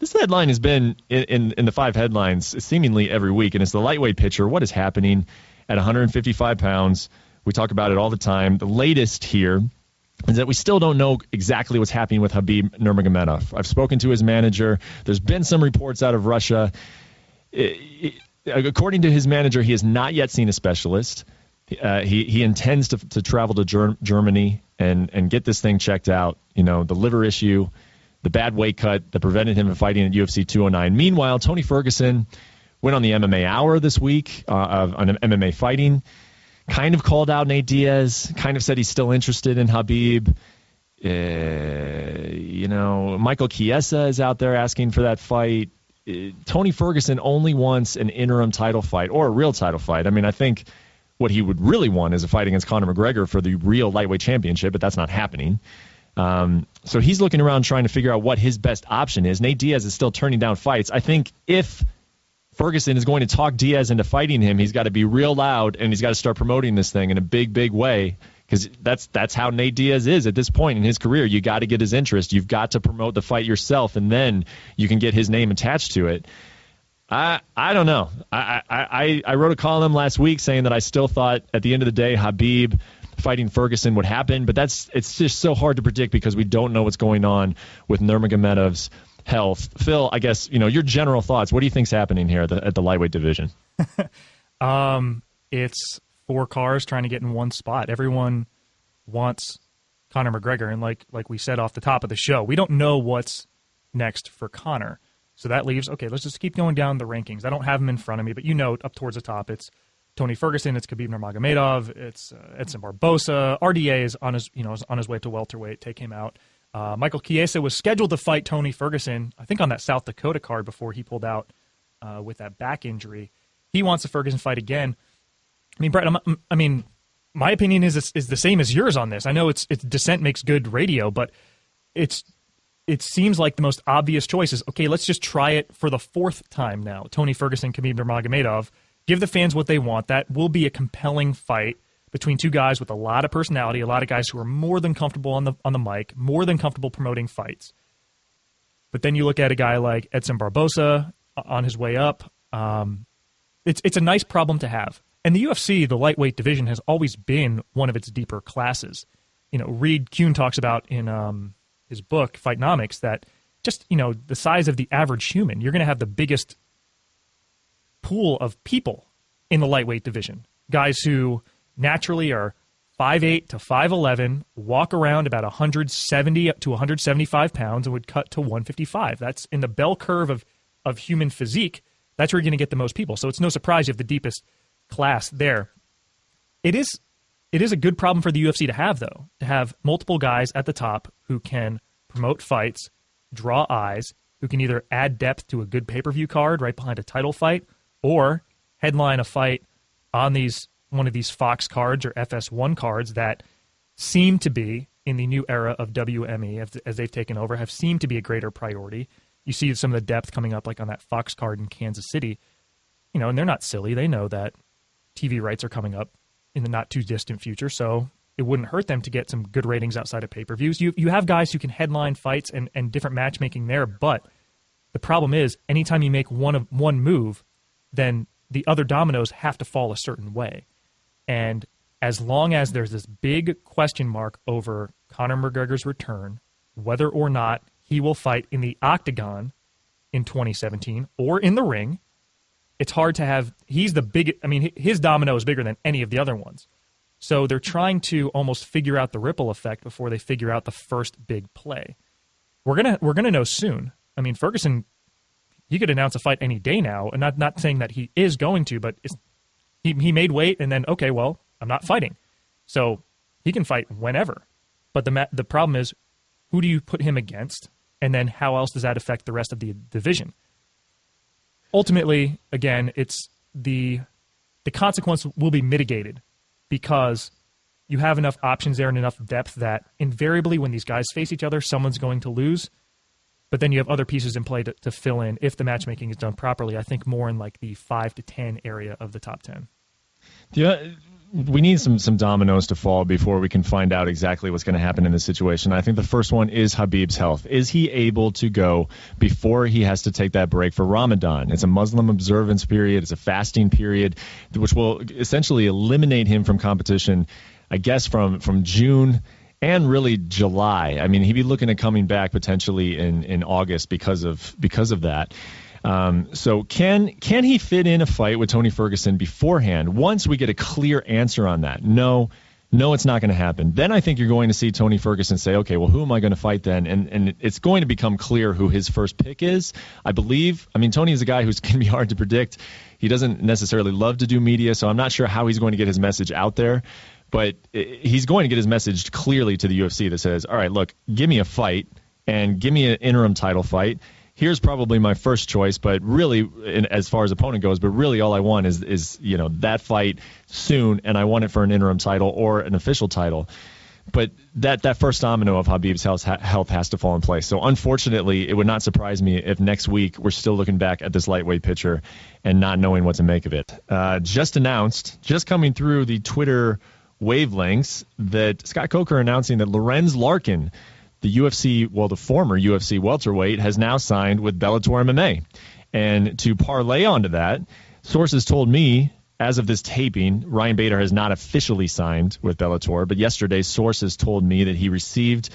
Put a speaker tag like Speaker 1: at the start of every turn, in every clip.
Speaker 1: This headline has been in the 5 headlines seemingly every week, and it's the lightweight pitcher. What is happening at 155 pounds? We talk about it all the time. The latest here is that we still don't know exactly what's happening with Khabib Nurmagomedov. I've spoken to his manager. There's been some reports out of Russia. According to his manager, he has not yet seen a specialist. He intends to travel to Germany and get this thing checked out. You know, the liver issue, the bad weight cut that prevented him from fighting at UFC 209. Meanwhile, Tony Ferguson went on the MMA Hour this week on MMA fighting. Kind of called out Nate Diaz, kind of said he's still interested in Khabib. Michael Chiesa is out there asking for that fight. Tony Ferguson only wants an interim title fight or a real title fight. I mean, I think what he would really want is a fight against Conor McGregor for the real lightweight championship, but that's not happening. So he's looking around trying to figure out what his best option is. Nate Diaz is still turning down fights. I think if Ferguson is going to talk Diaz into fighting him, he's got to be real loud, and he's got to start promoting this thing in a big, big way, because that's how Nate Diaz is at this point in his career. You got to get his interest. You've got to promote the fight yourself, and then you can get his name attached to it. I don't know. I wrote a column last week saying that I still thought at the end of the day Khabib fighting Ferguson would happen, but it's just so hard to predict because we don't know what's going on with Nurmagomedov's health. Phil, I guess, your general thoughts. What do you think's happening here at the lightweight division?
Speaker 2: It's 4 cars trying to get in one spot. Everyone wants Conor McGregor, and like we said off the top of the show, we don't know what's next for Conor. So that leaves, okay, let's just keep going down the rankings. I don't have them in front of me, but up towards the top, it's Tony Ferguson, it's Khabib Nurmagomedov, it's Edson Barbosa. RDA is on his way to welterweight. Take him out. Michael Chiesa was scheduled to fight Tony Ferguson, I think on that South Dakota card before he pulled out with that back injury. He wants the Ferguson fight again. I mean, Brett, my opinion is the same as yours on this. I know it's dissent makes good radio, but it seems like the most obvious choice is, okay, let's just try it for the 4th time now. Tony Ferguson, Khabib Nurmagomedov. Give the fans what they want. That will be a compelling fight between 2 guys with a lot of personality, a lot of guys who are more than comfortable on the mic, more than comfortable promoting fights. But then you look at a guy like Edson Barbosa on his way up. It's a nice problem to have. And the UFC, the lightweight division, has always been one of its deeper classes. Reed Kuhn talks about in his book, Fightnomics, that just, the size of the average human, you're going to have the biggest pool of people in the lightweight division. Guys who naturally are 5'8 to 5'11, walk around about 170 to 175 pounds and would cut to 155. That's in the bell curve of human physique. That's where you're going to get the most people. So it's no surprise you have the deepest class there. It is a good problem for the UFC to have, though, to have multiple guys at the top who can promote fights, draw eyes, who can either add depth to a good pay-per-view card right behind a title fight, or headline a fight on one of these Fox cards or FS1 cards that seem to be, in the new era of WME, as they've taken over, have seemed to be a greater priority. You see some of the depth coming up, like on that Fox card in Kansas City. And they're not silly. They know that TV rights are coming up in the not-too-distant future, so it wouldn't hurt them to get some good ratings outside of pay-per-views. You have guys who can headline fights and different matchmaking there, but the problem is anytime you make one move, then the other dominoes have to fall a certain way. And as long as there's this big question mark over Conor McGregor's return, whether or not he will fight in the octagon in 2017 or in the ring, it's hard to have. He's the big. His domino is bigger than any of the other ones. So they're trying to almost figure out the ripple effect before they figure out the first big play. We're gonna know soon. Ferguson, he could announce a fight any day now, and not saying that he is going to, but he made weight and then, okay, well, I'm not fighting. So he can fight whenever. But the problem is, who do you put him against? And then how else does that affect the rest of the division? Ultimately, again, it's the consequence will be mitigated because you have enough options there and enough depth that invariably when these guys face each other, someone's going to lose. But then you have other pieces in play to fill in if the matchmaking is done properly. I think more in like the 5 to 10 area of the top 10.
Speaker 1: Yeah, we need some dominoes to fall before we can find out exactly what's going to happen in this situation. I think the first one is Khabib's health. Is he able to go before he has to take that break for Ramadan? It's a Muslim observance period. It's a fasting period, which will essentially eliminate him from competition, I guess, from June and really July. I mean, he'd be looking at coming back potentially in August because of that. So can he fit in a fight with Tony Ferguson beforehand once we get a clear answer on that? No, it's not going to happen. Then I think you're going to see Tony Ferguson say, okay, well, who am I going to fight then? And it's going to become clear who his first pick is, I believe. I mean, Tony is a guy who's going to be hard to predict. He doesn't necessarily love to do media, so I'm not sure how he's going to get his message out there. But he's going to get his message clearly to the UFC that says, all right, look, give me a fight and give me an interim title fight. Here's probably my first choice, but really, as far as opponent goes, but really all I want is that fight soon, and I want it for an interim title or an official title. But that first domino of Khabib's health has to fall in place. So unfortunately, it would not surprise me if next week we're still looking back at this lightweight pitcher and not knowing what to make of it. Just announced, just coming through the Twitter wavelengths, that Scott Coker announcing that Lorenz Larkin, the former UFC welterweight, has now signed with Bellator MMA. And to parlay onto that, sources told me, as of this taping, Ryan Bader has not officially signed with Bellator, but yesterday sources told me that he received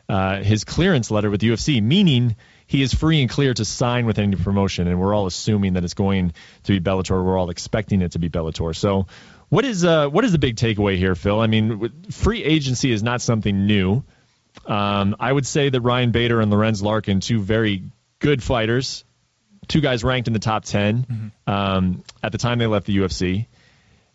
Speaker 1: his clearance letter with UFC, meaning he is free and clear to sign with any promotion, and we're all assuming that it's going to be Bellator. We're all expecting it to be Bellator. So what is the big takeaway here, Phil? I mean, free agency is not something new. I would say that Ryan Bader and Lorenz Larkin, two very good fighters, two guys ranked in the top 10 at the time they left the UFC.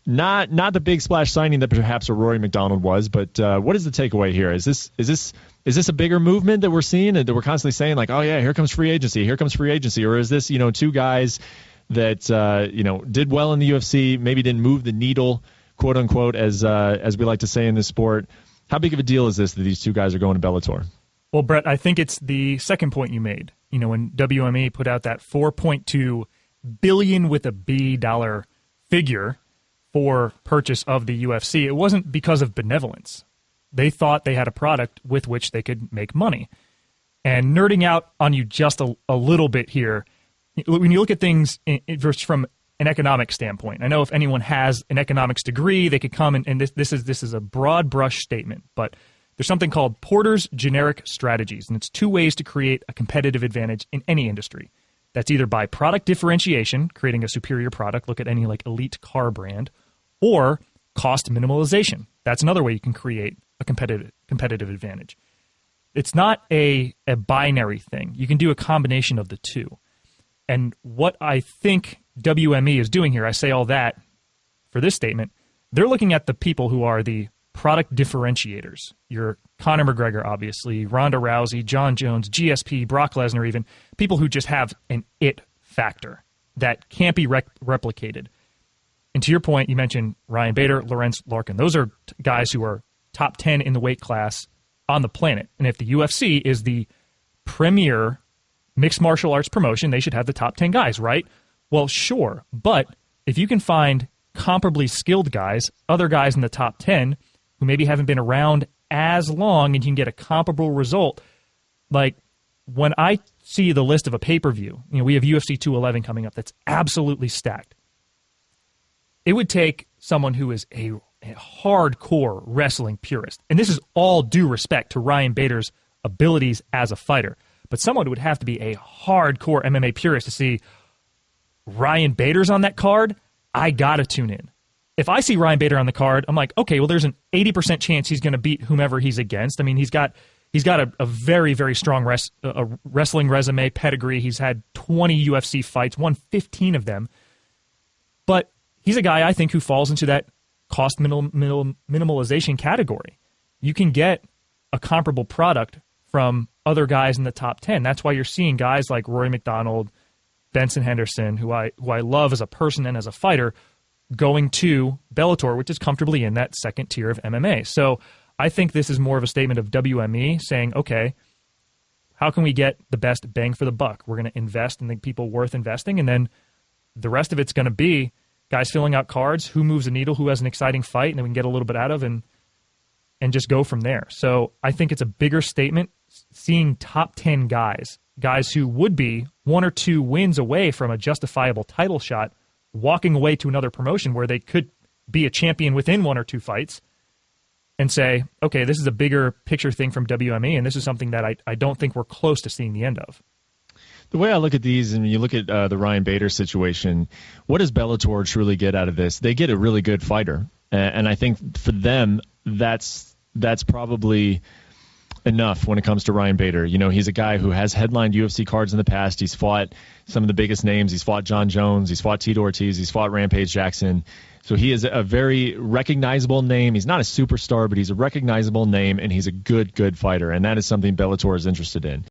Speaker 1: Not the big splash signing that perhaps a Rory McDonald was, but what is the takeaway here? Is this a bigger movement that we're seeing, that we're constantly saying like, oh yeah, here comes free agency, or is this two guys that did well in the UFC, maybe didn't move the needle, quote unquote, as we like to say in this sport? How big of a deal is this that these two guys are going to Bellator?
Speaker 2: Well, Brett, I think it's the second point you made. When WME put out that $4.2 billion with a B dollar figure for purchase of the UFC, it wasn't because of benevolence. They thought they had a product with which they could make money. And nerding out on you just a little bit here, when you look at things from an economic standpoint, I know if anyone has an economics degree, they could come and this is a broad brush statement, but there's something called Porter's generic strategies, and it's two ways to create a competitive advantage in any industry. That's either by product differentiation, creating a superior product, look at any like elite car brand, or cost minimalization. That's another way you can create a competitive advantage. It's not a binary thing. You can do a combination of the two. And what I think WME is doing here, I say all that for this statement, they're looking at the people who are the product differentiators. Your Conor McGregor, obviously, Ronda Rousey, John Jones, GSP, Brock Lesnar even, people who just have an it factor that can't be replicated. And to your point, you mentioned Ryan Bader, Lorenz Larkin. Those are guys who are top 10 in the weight class on the planet. And if the UFC is the premier mixed martial arts promotion, they should have the top 10 guys, right? Well, sure. But if you can find comparably skilled guys, other guys in the top 10 who maybe haven't been around as long, and you can get a comparable result, like when I see the list of a pay-per-view, we have UFC 211 coming up that's absolutely stacked. It would take someone who is a hardcore wrestling purist, and this is all due respect to Ryan Bader's abilities as a fighter, but someone would have to be a hardcore MMA purist to see Ryan Bader's on that card. I gotta tune in. If I see Ryan Bader on the card, I'm like, okay, well, there's an 80% chance he's going to beat whomever he's against. I mean, he's got a very, very strong wrestling resume, pedigree. He's had 20 UFC fights, won 15 of them. But he's a guy, I think, who falls into that cost minimalization category. You can get a comparable product from other guys in the top 10. That's why you're seeing guys like Rory McDonald, Benson Henderson, who I love as a person and as a fighter, going to Bellator, which is comfortably in that second tier of MMA. So I think this is more of a statement of WME saying, okay, how can we get the best bang for the buck? We're going to invest in the people worth investing, and then the rest of it's going to be guys filling out cards, who moves the needle, who has an exciting fight, and then we can get a little bit out of and just go from there. So I think it's a bigger statement seeing top 10 guys who would be 1 or 2 wins away from a justifiable title shot, walking away to another promotion where they could be a champion within 1 or 2 fights and say, okay, this is a bigger picture thing from WME, and this is something that I don't think we're close to seeing the end of.
Speaker 1: The way I look at these, and you look at the Ryan Bader situation, what does Bellator truly get out of this? They get a really good fighter, and I think for them, that's probably enough when it comes to Ryan Bader. You know, he's a guy who has headlined UFC cards in the past. He's fought some of the biggest names. He's fought John Jones. He's fought Tito Ortiz. He's fought Rampage Jackson. So he is a very recognizable name. He's not a superstar, but he's a recognizable name, and he's a good fighter, and that is something Bellator is interested in.